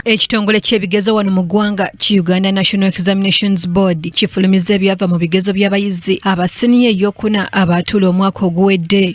Ekitongole ky'ebigezo wano mu ggwanga ki Uganda National Examinations Board kifulumizza ebyava mu bigezo by'abayizi abasiniya ey'okuna abaatuula omwaka oguwedde.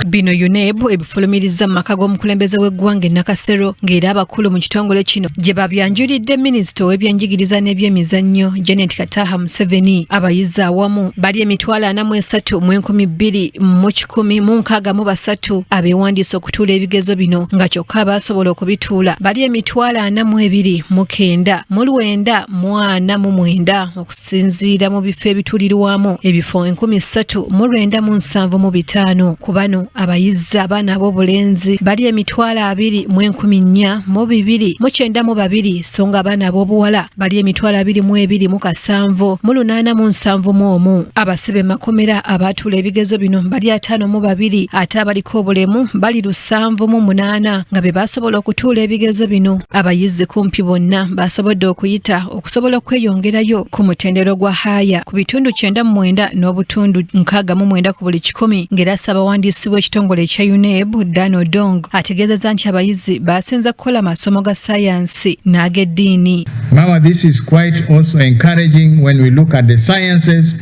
Bino UNEB ebifulumirizza mu maka g'omukulembeze w'eggwanga Nakasero ng'era abakulu mu kitongole kino gye babyanjulidde minisita ow'ebyenjigiriza n'ebyemizannyo Janet Kataha Museveni. Abayizi awamu bali 43,163 abeewandiisa okutuula ebigezo bino nga kyokka abaasobola okubituula bali 42,949 okusinziira mu bifo ebituulirwamu ebifo 3,975 ku bano abayizi abaana ab'obulenzi bali 20,492 so nga abaana ab'obuwala bali 22,871. Abasibe makomera abaatuula ebigezo bino bali 52 ate abaliko obulemu bali 708 nga be basobola okutuula ebigezo bino. Abayizi kumpi bonna basobodde okuyita okusobola okweyongerayo ku mutendero gwa haya ku bitundu 99 n'obutundu 69 ku buli 100 ng'era ssaabawandiisi w'ekitongole ekya UNEB Dano Dong ategeezezza nti abayizi basinza kukola masomo ga sayansi n'ag'eddiini. Mama, this is quite also encouraging when we look at the sciences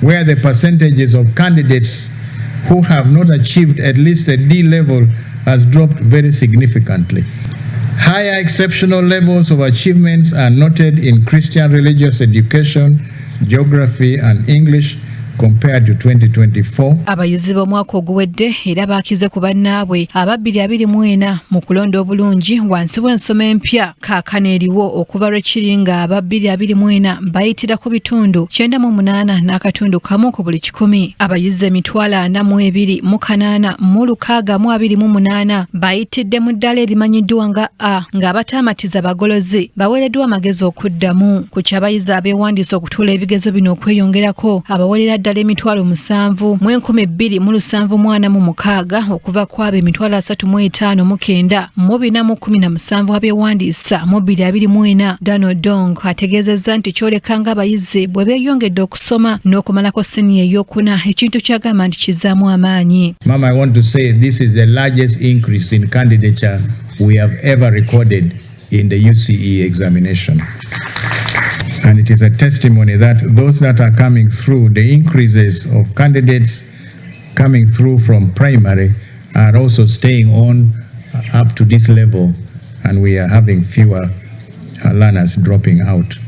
where the percentages of candidates who have not achieved at least a D level has dropped very significantly. Higher exceptional levels of achievements are noted in Christian religious education, geography and English compared to 2024. Abayizi b'omwaka oguwedde era baakize ku bannaabwe aba 2024 mu kulonda obulungi wansi w'ensoma empya kaakano eriwo okuva lwekiringa aba 2024 bayitira ku bitundu 98 n'akatundu kamu ku buli 100. Abayizi 42,828 bayitidde mu ddala erimanyiddwa nga A ng'abataamatiza bagolozi baweereddwa amagezi okuddamu ku ky'abayizi abeewandiisa okutuula ebigezo bino okweyongerako abawerera ddala 7,276 okuva ku abo 35,417 abeewandiisa mu 2024. Dano Dong ategeezezza nti kyolekanga abayizi bwe beeyongedde okusoma n'okumalako siniya ey'okuna ekintu ky'agamba nti kizzaamu amaanyi. Mama, I want to say this is the largest increase in candidature we have ever recorded in the UCE examination. And it is a testimony that those that are coming through, the increases of candidates coming through from primary are also staying on up to this level, and we are having fewer learners dropping out.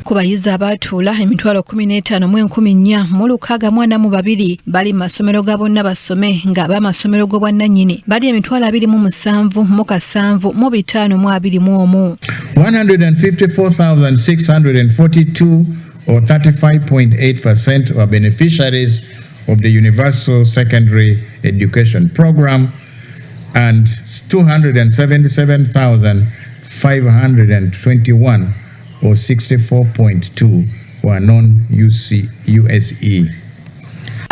Ku bayizi abaatuula 15,442 bali mu masomero ga bonna basome nga ab'amasomero g'obwannannyini bali 27,751. 154,642 or 35.8% were beneficiaries of the Universal Secondary Education Program, and 277,521 or 64.2 were non-USE.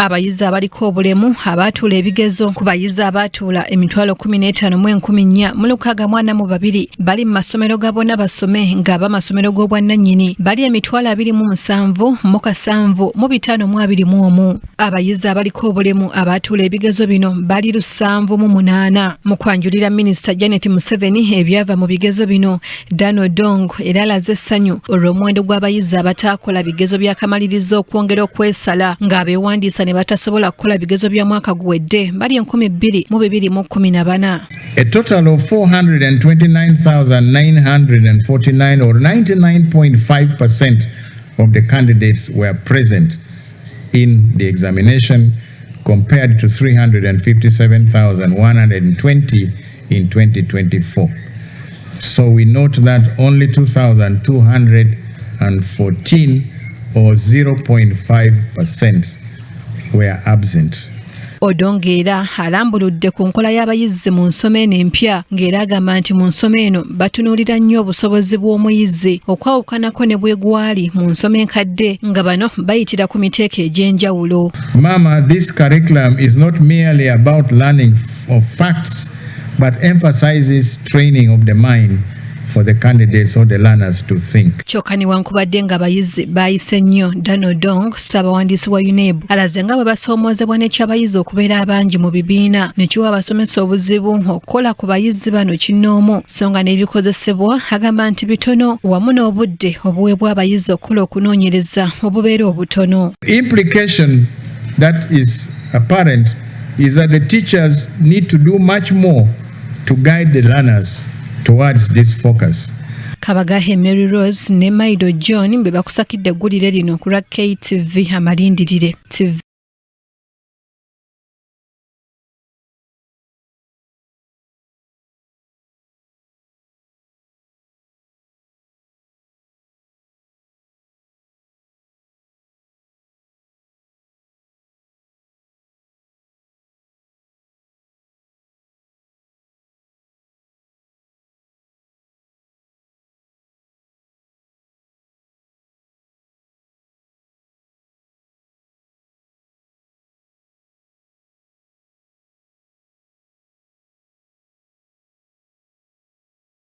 Abayizi abaliko obulemu abaatuula ebigezo ku bayizi abaatuula 15,442 bali mu masomero ga bonna basome nga ab'amasomero g'obwannannyini bali 27,751. Abayizi abaliko obulemu abaatuula ebigezo bino bali 708. Mu kwanjulira minisita Janet Museveni ebyava mu bigezo bino, Dano Dong era alaze essanyu olw'omuwendo gw'abayizi abataakola bigezo by'akamalirizo okwongera okwesala ng'abeewandiisa ne batasobola kukola bigezo bya mwaka guwedde bali 2,214. A total of 429,949 or 99.5% of the candidates were present in the examination compared to 357,120 in 2024. So we note that only 2,214 or 0.5% were absent. Odongera alambuludde ku nkola y'abayizi mu nsoma eno empya ng'era agamba nti mu nsoma eno batunuulira nnyo obusobozi bw'omuyizi okwawukanako ne bwe gwali mu nsoma enkadde nga bano bayitira ku miteeko egy'enjawulo. Mama, this curriculum is not merely about learning of facts but emphasizes training of the mind for the candidates or the learners to think. Kyokka newankubadde nga abayizi baayise nnyo, Donald Dong, ssaabawandiisi wa UNEB, alaze nga bwe basoomoozebwa n'ekyabayizi okubeera abangi mu bibiina ne kiwa abasomesa obuzibu okukola ku bayizi bano kinnoomu, so nga n'ebikozesebwa agamba nti bitono wamu n'obudde obuweebwa abayizi okukola okunoonyereza obubeera obutono. Implication that is apparent is that the teachers need to do much more to guide the learners towards this focus. Kabagahe Mary Rose ne Maido John be bakusakidde eggulire lino ku lwa KTV Amalindirire TV.